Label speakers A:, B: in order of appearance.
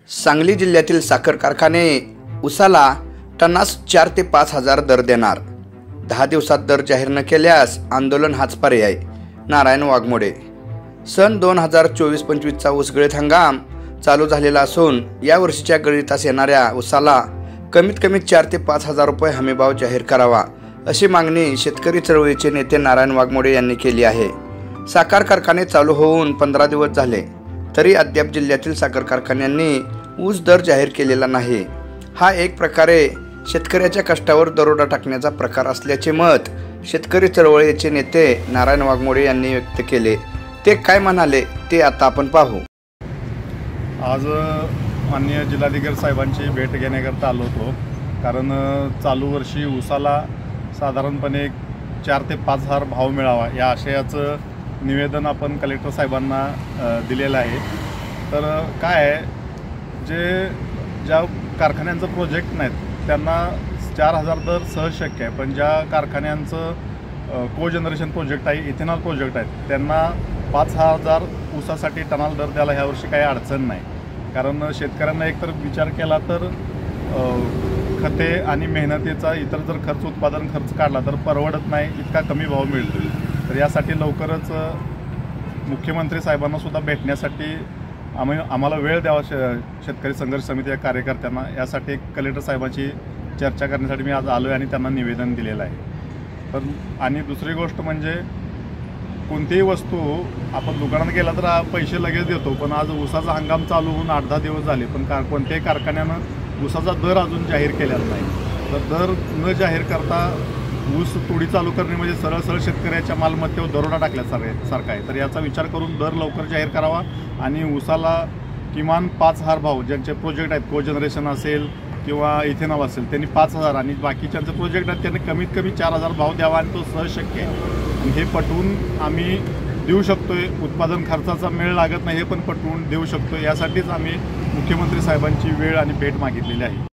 A: सांगली जिल्ह्यातील साखर कारखाने उसाला टनास 4 ते 5 हजार दर देणार। 10 दिवसात दर जाहीर न केल्यास आंदोलन हाच पर्याय। नारायण वाघमोडे। सन 2024-25चा ऊस गळीत हंगाम चालू झालेला असून या वर्षीच्या गळीतास येणाऱ्या ऊसाला कमीत कमी 4 ते 5 हजार रुपये हमीभाव जाहीर करावा अशी मागणी शेतकरी चळवळीचे नेते नारायण वाघमोडे यांनी केली आहे। साखर कारखाने चालू होऊन 15 दिवस झाले तरी अद्याप जिल्ह्यातील साखर कारखान्यांनी ऊस दर जाहीर केलेला नाही। हा एक प्रकारे शेतकऱ्याच्या कष्टावर दरोडा टाकण्याचा प्रकार असल्याचे मत शेतकरी चळवळीचे नेते नारायण वाघमोडे यांनी व्यक्त केले। ते काय म्हणाले ते आता आपण पाहू।
B: आज माननीय जिल्हाधिकारी साहेबांची भेट घेण्याकरता आलो होतो, कारण चालू वर्षी ऊसाला साधारणपणे 4 ते 5 हजार भाव मिळावा या आशयाचं निवेदन आपण कलेक्टर साहेबांना दिलेलं आहे। तर काय आहे, ज्या कारखान्यांचं प्रोजेक्ट नाहीत त्यांना 4000 दर सहज शक्य आहे, पण ज्या कारखान्यांचं कोजनरेशन प्रोजेक्ट आहे, इथेनॉल प्रोजेक्ट आहेत, त्यांना 5000 ऊसासाठी टनाल दर द्यायला ह्यावर्षी काही अडचण नाही। कारण शेतकऱ्यांना एकतर विचार केला तर खते आणि मेहनतीचा इतर जर खर्च उत्पादन खर्च काढला तर परवडत नाही, इतका कमी भाव मिळतो। तर यासाठी लवकरच मुख्यमंत्री साहेबांना सुद्धा भेटण्यासाठी आम्हाला वेळ द्यावा शेतकरी संघर्ष समितीच्या कार्यकर्त्यांना, यासाठी कलेक्टर साहेबांची चर्चा करण्यासाठी मी आज आलो आहे आणि त्यांना निवेदन दिलेलं आहे। तर आणि दुसरी गोष्ट म्हणजे कोणतीही वस्तू आपण दुकानात गेला तर पैसे लगेच देतो, पण आज ऊसाचा हंगाम चालू होऊन 8-10 दिवस झाले पण कोणत्याही कारखान्यानं ऊसाचा दर अजून जाहीर केलेला नाही। तर दर न जाहीर करता ऊस तोडी चालू करणे म्हणजे सरळ शेतकऱ्याच्या मालमत्तेवर दरोडा टाकल्यासारखा आहे। तर याचा विचार करून दर लवकर जाहीर करावा आणि ऊसाला किमान 5000 भाव, ज्यांचे प्रोजेक्ट आहेत, कोजनरेशन असेल किंवा इथेनॉल असेल, त्यांनी 5000 आणि बाकीच्यांचे प्रोजेक्ट आहेत त्यांनी कमीत कमी 4000 भाव द्यावा आणि तो सहज शक्य आहे। आणि हे पटवून आम्ही देऊ शकतोय, उत्पादन खर्चाचा मेळ लागत नाही हे पण पटवून देऊ शकतो। यासाठीच आम्ही मुख्यमंत्री साहेबांची वेळ आणि भेट मागितलेली आहे।